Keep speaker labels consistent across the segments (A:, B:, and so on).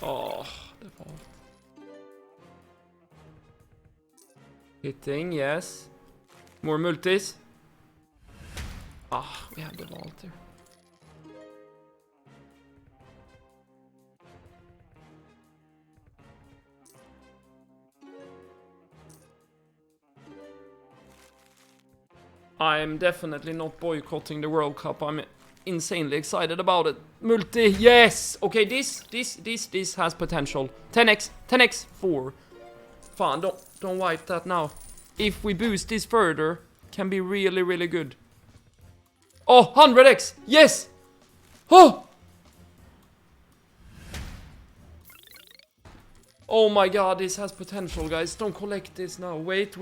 A: Oh, det var... Hitting, yes. More multis. Ah, we have the vault here. I'm definitely not boycotting the World Cup. I'm insanely excited about it. Multi, yes! Okay, this has potential. 10x, 10x, 4. Fan, don't wipe that now. If we boost this further, can be really, really good. Oh, 100x, yes! Oh! Oh my god, this has potential, guys. Don't collect this now. Wait.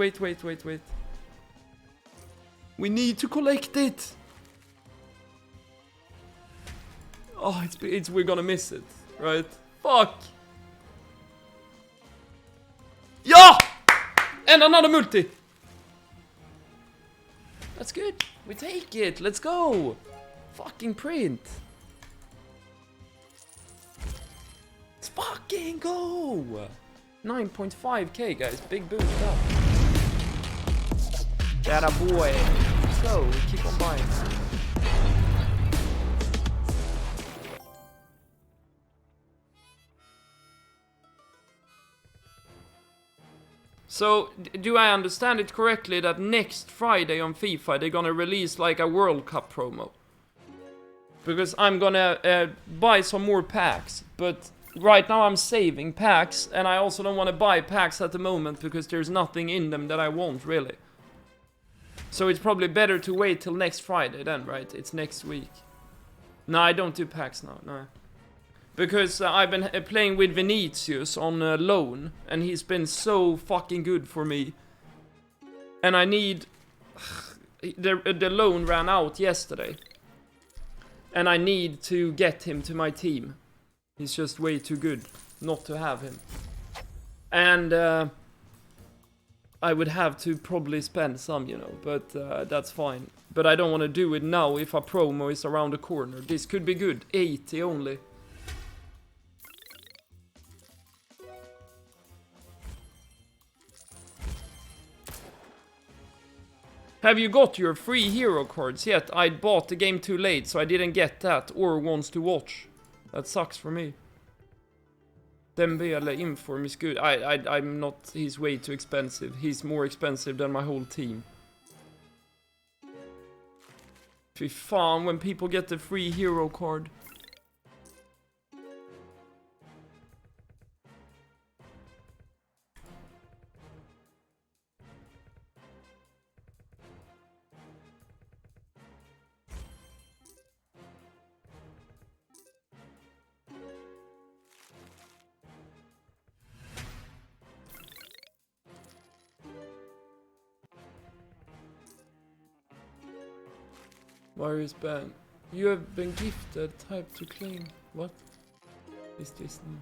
A: We need to collect it. Oh, we're gonna miss it, right? Fuck. Yeah! And another multi. That's good. We take it. Let's go. Fucking print. Let's fucking go. 9.5k, guys. Big boost up. That a boy. Let's go. We keep on buying. So, do I understand it correctly that next Friday on FIFA they're gonna release like a World Cup promo? Because I'm gonna buy some more packs, but right now I'm saving packs, and I also don't want to buy packs at the moment because there's nothing in them that I want, really. So it's probably better to wait till next Friday then, right? It's next week. No, I don't do packs now, no. Because I've been playing with Vinicius on loan, and he's been so fucking good for me. And I need... the loan ran out yesterday. And I need to get him to my team. He's just way too good not to have him. And I would have to probably spend some, you know, but that's fine. But I don't want to do it now if a promo is around the corner. This could be good. 80 only. Have you got your free hero cards yet? I bought the game too late, so I didn't get that or wants to watch. That sucks for me. Dembele inform is good. I'm not... He's way too expensive. He's more expensive than my whole team. Fy fan, when people get the free hero card. Virus ban. You have been gifted. Type to claim. What is this now?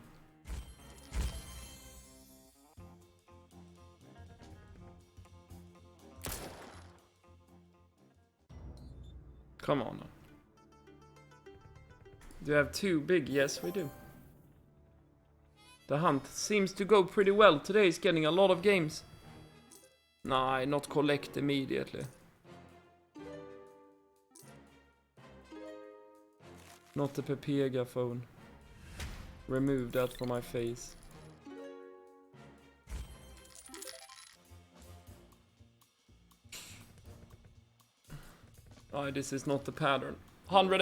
A: Come on now. Do you have two big? Yes, we do. The hunt seems to go pretty well. Today is getting a lot of games. Nah, not collect immediately. Not the Pepega phone. Remove that from my face. Oh, this is not the pattern. 100